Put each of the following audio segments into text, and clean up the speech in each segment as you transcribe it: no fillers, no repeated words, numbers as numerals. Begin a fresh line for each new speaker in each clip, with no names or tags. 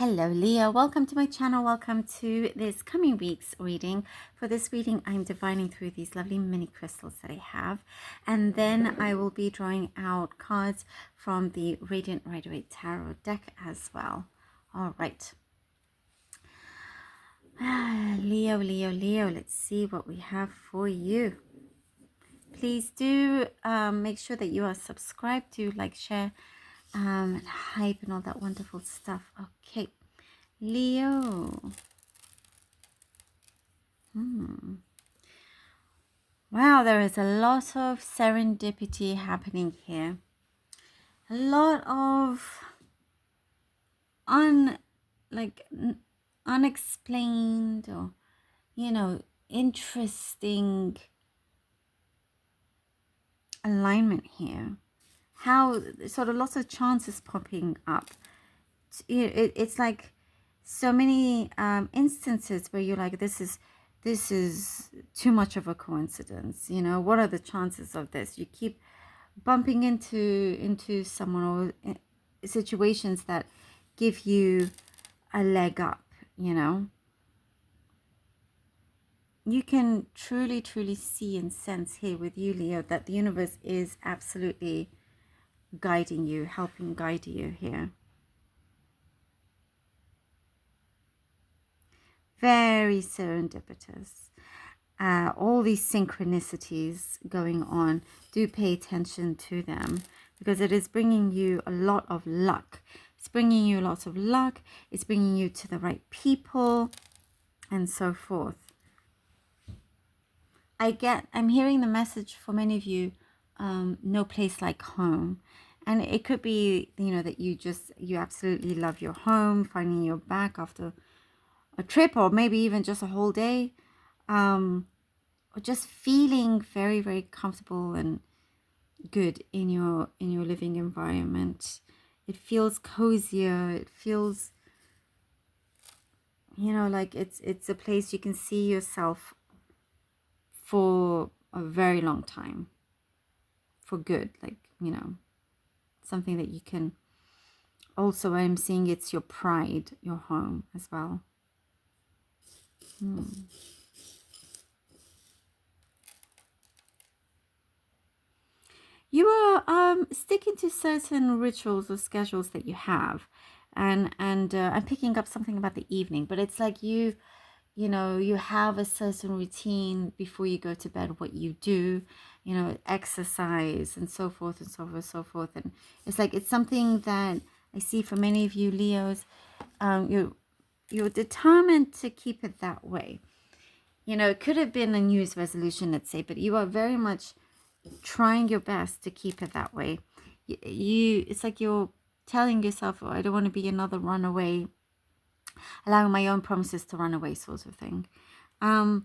Hello Leo, welcome to my channel, welcome to this coming week's reading. For this reading, I'm divining through these lovely mini crystals that I have, and then I will be drawing out cards from the Radiant Rider-Waite Tarot deck as well. All right. Leo, let's see what we have for you. Please do make sure that you are subscribed to like, share, and hype and all that wonderful stuff. Okay, Leo. Wow, there is a lot of serendipity happening here. A lot of unexplained or, interesting alignment here. How sort of lots of chances popping up. It's like so many instances where you're like, this is too much of a coincidence. What are the chances of this? You keep bumping into someone or situations that give you a leg up. You can truly see and sense here with you, Leo, that the universe is absolutely guiding you, helping guide you here. Very serendipitous. All these synchronicities going on, do pay attention to them, because it is bringing you a lot of luck. It's bringing you lots of luck. It's bringing you to the right people and so forth. I'm hearing the message for many of you, no place like home. And it could be, that you absolutely love your home, finding your back after a trip, or maybe even just a whole day, or just feeling very, very comfortable and good in your living environment. It feels cozier. It feels, like it's a place you can see yourself for a very long time, for good, something that you can. Also, I'm seeing it's your pride, your home as well. You are sticking to certain rituals or schedules that you have, and I'm picking up something about the evening, but it's like you have a certain routine before you go to bed, what you do, exercise and so forth and so forth, so forth. And it's like, it's something that I see for many of you Leos. You're determined to keep it that way. It could have been a New Year's resolution, let's say, but you are very much trying your best to keep it that way. It's like you're telling yourself, oh, I don't want to be another runaway, allowing my own promises to run away, sort of thing. I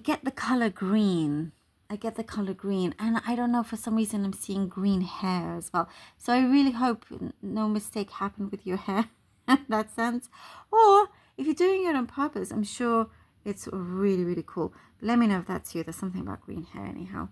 get the color green. And I don't know, for some reason I'm seeing green hair as well. So I really hope no mistake happened with your hair in that sense. Or if you're doing it on purpose, I'm sure it's really, really cool. But let me know if that's you. There's something about green hair anyhow.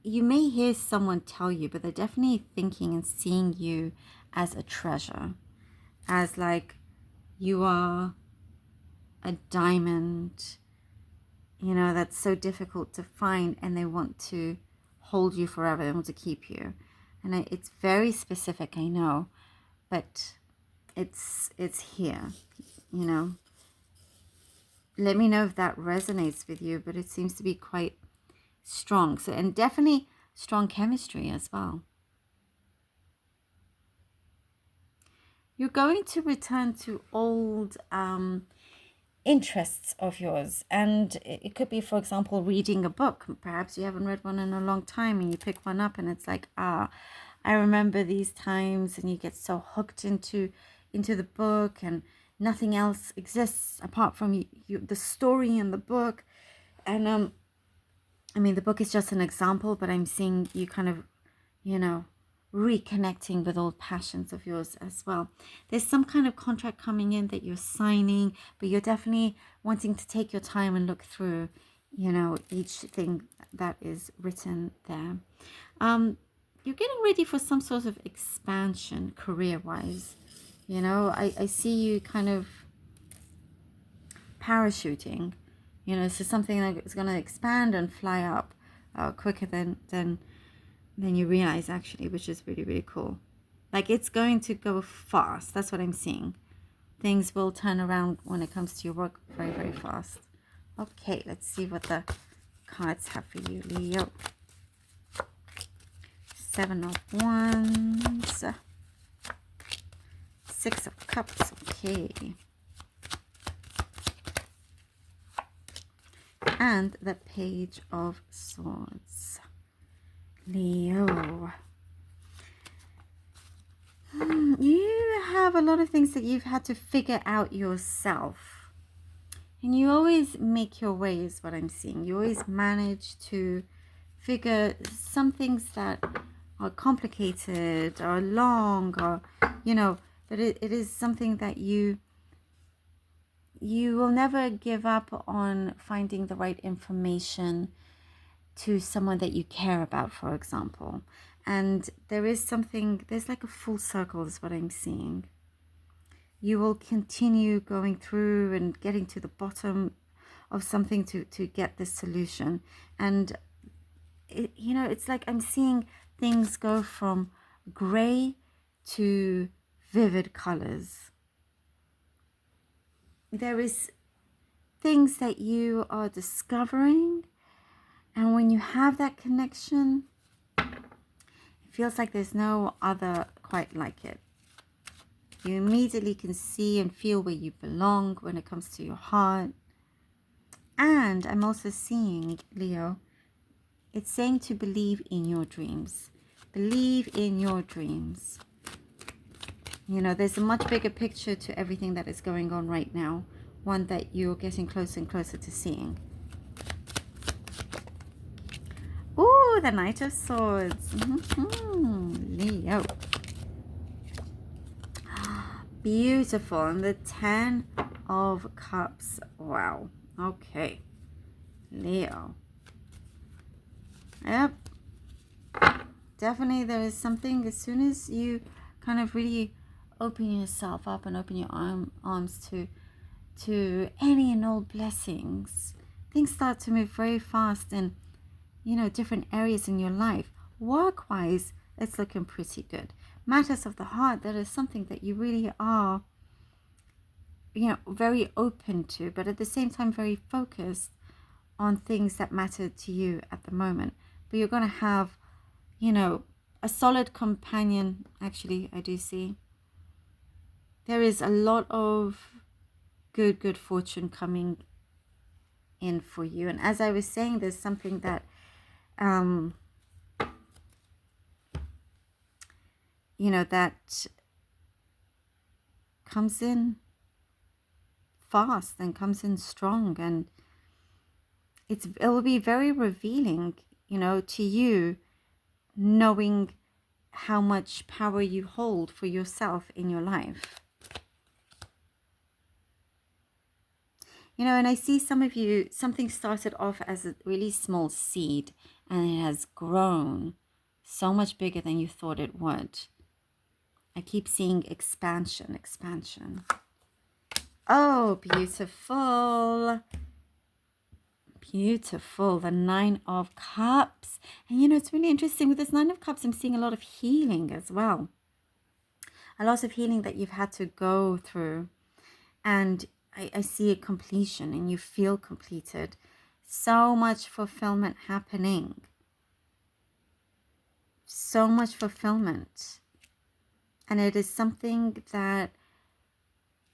You may hear someone tell you, but they're definitely thinking and seeing you as a treasure, as like you are a diamond, that's so difficult to find, and they want to hold you forever. They want to keep you. And it's very specific, I know, but it's here, Let me know if that resonates with you, but it seems to be quite strong. So, and definitely strong chemistry as well. You're going to return to old interests of yours, and it could be, for example, reading a book. Perhaps you haven't read one in a long time, and you pick one up and it's like, I remember these times, and you get so hooked into the book, and nothing else exists apart from you, the story in the book. And I mean, the book is just an example, but I'm seeing you kind of, reconnecting with old passions of yours as well. There's some kind of contract coming in that you're signing, but you're definitely wanting to take your time and look through, each thing that is written there. You're getting ready for some sort of expansion career-wise. You know, I see you kind of parachuting, you know, so something that is going to expand and fly up quicker than you realize, actually, which is really, really cool. Like, it's going to go fast. That's what I'm seeing. Things will turn around when it comes to your work very, very fast. Okay, let's see what the cards have for you, Leo. 7 of Wands. 6 of Cups. Okay. And the Page of Swords. Leo. You have a lot of things that you've had to figure out yourself. And you always make your way, is what I'm seeing. You always manage to figure some things that are complicated or long, or, you know, but it is something that you will never give up on finding the right information to someone that you care about, for example. And there is something, there's like a full circle is what I'm seeing. You will continue going through and getting to the bottom of something to get this solution. And, you know, it's like I'm seeing things go from gray to vivid colors. There is things that you are discovering. And when you have that connection, it feels like there's no other quite like it. You immediately can see and feel where you belong when it comes to your heart. And I'm also seeing, Leo, it's saying to believe in your dreams. Believe in your dreams. You know, there's a much bigger picture to everything that is going on right now. One that you're getting closer and closer to seeing. Ooh, the Knight of Swords. Leo. Beautiful. And the 10 of Cups. Wow. Okay. Leo. Yep. Definitely there is something, as soon as you kind of really open yourself up and open your arms to any and all blessings, things start to move very fast in, you know, different areas in your life. Work-wise, it's looking pretty good. Matters of the heart, that is something that you really are, you know, very open to, but at the same time very focused on things that matter to you at the moment. But you're going to have, you know, a solid companion. Actually, I do see there is a lot of good fortune coming in for you. And as I was saying, there's something that you know, that comes in fast and comes in strong, and it will be very revealing, you know, to you, knowing how much power you hold for yourself in your life. You know, and I see some of you, something started off as a really small seed and it has grown so much bigger than you thought it would. I keep seeing expansion. Oh, beautiful. Beautiful. The 9 of Cups. And you know, it's really interesting with this 9 of Cups, I'm seeing a lot of healing as well. A lot of healing that you've had to go through. And I see a completion, and you feel completed. So much fulfillment happening. So much fulfillment. And it is something that,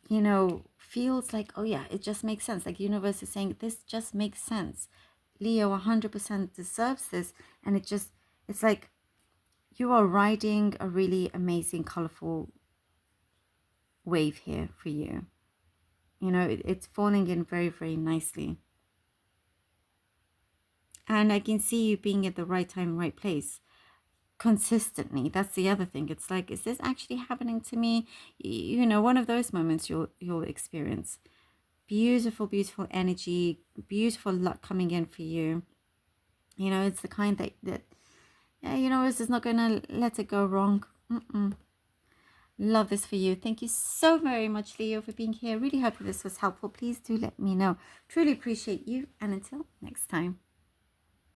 you know, feels like, oh yeah, it just makes sense. Like the universe is saying, this just makes sense. Leo 100% deserves this. And it's like you are riding a really amazing, colorful wave here for you. You know, it's falling in very, very nicely. And I can see you being at the right time, right place. Consistently. That's the other thing. It's like, is this actually happening to me? You know, one of those moments you'll experience. Beautiful, beautiful energy, beautiful luck coming in for you. You know, it's the kind that yeah, you know, is just not gonna let it go wrong. Love this for you. Thank you so very much, Leo, for being here. Really hope this was helpful. Please do let me know. Truly appreciate you. And until next time.